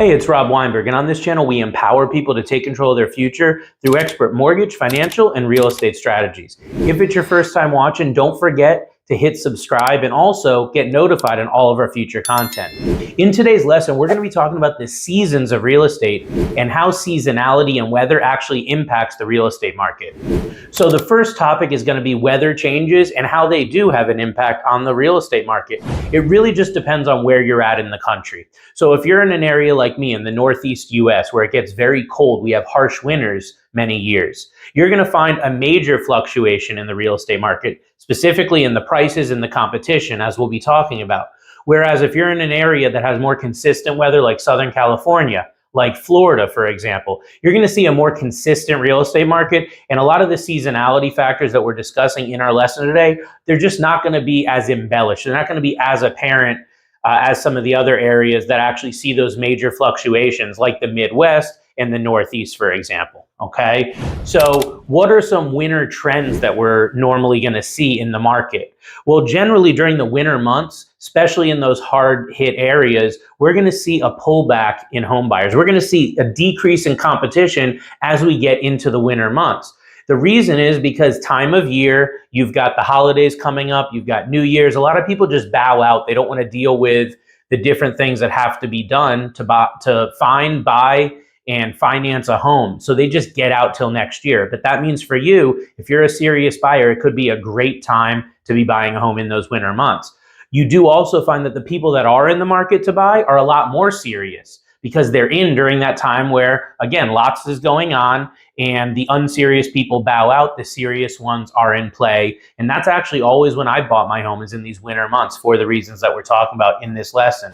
Hey, it's Rob Weinberg, and on this channel, we empower people to take control of their future through expert mortgage, financial, and real estate strategies. If it's your first time watching, don't forget to hit subscribe and also get notified on all of our future content. In today's lesson, we're going to be talking about the seasons of real estate and how seasonality and weather actually impacts the real estate market. So the first topic is going to be weather changes and how they do have an impact on the real estate market. It really just depends on where you're at in the country. So if you're in an area like me in the Northeast US where it gets very cold, we have harsh winters many years, you're going to find a major fluctuation in the real estate market, specifically in the prices and the competition, as we'll be talking about. Whereas if you're in an area that has more consistent weather like Southern California, like Florida, for example, you're going to see a more consistent real estate market. And a lot of the seasonality factors that we're discussing in our lesson today, they're just not going to be as embellished. They're not going to be as apparent as some of the other areas that actually see those major fluctuations, like the Midwest and the Northeast, for example. Okay, so what are some winter trends that we're normally going to see in the market? Well, generally during the winter months, especially in those hard hit areas, we're going to see a pullback in home buyers. We're going to see a decrease in competition as we get into the winter months. The reason is because time of year, you've got the holidays coming up, you've got New Year's. A lot of people just bow out. They don't want to deal with the different things that have to be done to buy, and finance a home. So they just get out till next year. But that means for you, if you're a serious buyer, it could be a great time to be buying a home in those winter months. You do also find that the people that are in the market to buy are a lot more serious because they're in during that time where, again, lots is going on and the unserious people bow out, the serious ones are in play. And that's actually always when I bought my home, is in these winter months for the reasons that we're talking about in this lesson.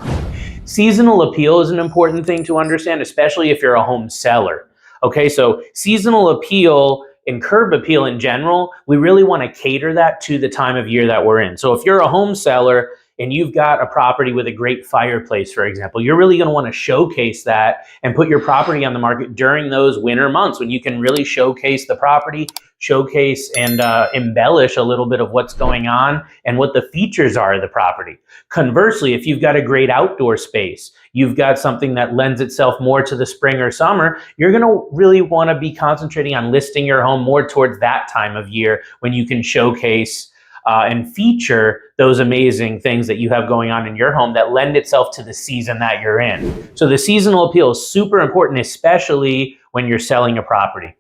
Seasonal appeal is an important thing to understand, especially if you're a home seller. Okay, so seasonal appeal and curb appeal in general, we really want to cater that to the time of year that we're in. So if you're a home seller and you've got a property with a great fireplace, for example, you're really going to want to showcase that and put your property on the market during those winter months when you can really showcase the property, showcase and embellish a little bit of what's going on and what the features are of the property. Conversely, if you've got a great outdoor space, you've got something that lends itself more to the spring or summer, you're going to really want to be concentrating on listing your home more towards that time of year when you can showcase and feature those amazing things that you have going on in your home that lend itself to the season that you're in. So the seasonal appeal is super important, especially when you're selling a property.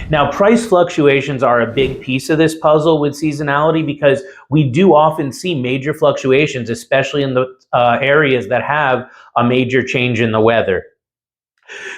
Now, price fluctuations are a big piece of this puzzle with seasonality because we do often see major fluctuations, especially in the areas that have a major change in the weather.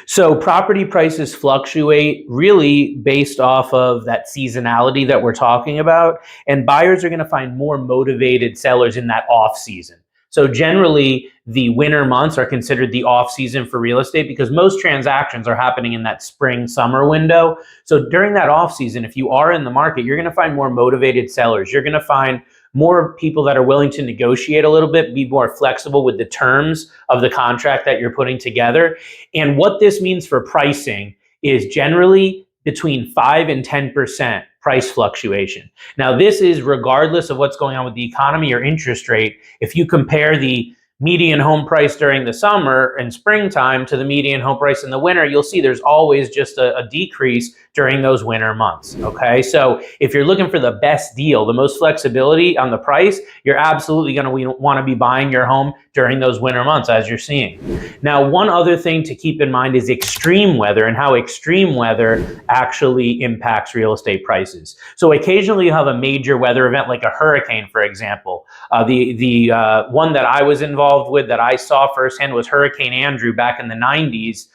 So property prices fluctuate really based off of that seasonality that we're talking about, and buyers are going to find more motivated sellers in that off season. So generally, the winter months are considered the off season for real estate because most transactions are happening in that spring, summer window. So during that off season, if you are in the market, you're going to find more motivated sellers. You're going to find more people that are willing to negotiate a little bit, be more flexible with the terms of the contract that you're putting together. And what this means for pricing is generally between 5 and 10% price fluctuation. Now, this is regardless of what's going on with the economy or interest rate. If you compare the median home price during the summer and springtime to the median home price in the winter, you'll see there's always just a decrease during those winter months. Okay, so if you're looking for the best deal, the most flexibility on the price, you're absolutely going to want to be buying your home during those winter months, as you're seeing. Now, one other thing to keep in mind is extreme weather and how extreme weather actually impacts real estate prices. So occasionally you have a major weather event like a hurricane, for example. The one that I was involved with that I saw firsthand was Hurricane Andrew back in the 90s.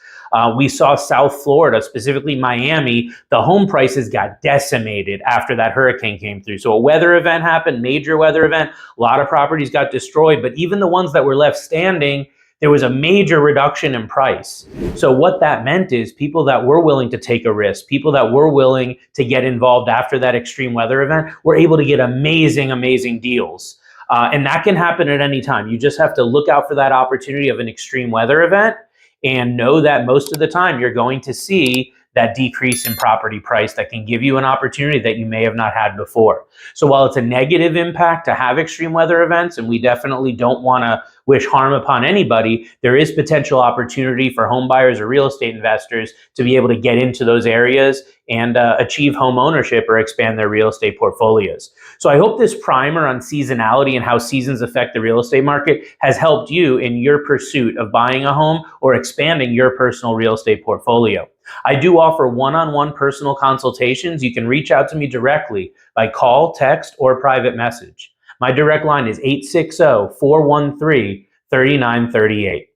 We saw South Florida, specifically Miami, the home prices got decimated after that hurricane came through. So a weather event happened, major weather event, a lot of properties got destroyed, but even the ones that were left standing, there was a major reduction in price. So what that meant is people that were willing to take a risk, people that were willing to get involved after that extreme weather event were able to get amazing, amazing deals. And that can happen at any time. You just have to look out for that opportunity of an extreme weather event and know that most of the time you're going to see that decrease in property price that can give you an opportunity that you may have not had before. So while it's a negative impact to have extreme weather events, and we definitely don't want to wish harm upon anybody, there is potential opportunity for home buyers or real estate investors to be able to get into those areas and achieve home ownership or expand their real estate portfolios. So I hope this primer on seasonality and how seasons affect the real estate market has helped you in your pursuit of buying a home or expanding your personal real estate portfolio. I do offer one-on-one personal consultations. You can reach out to me directly by call, text, or private message. My direct line is 860-413-3938.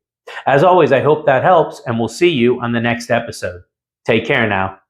As always, I hope that helps, and we'll see you on the next episode. Take care now.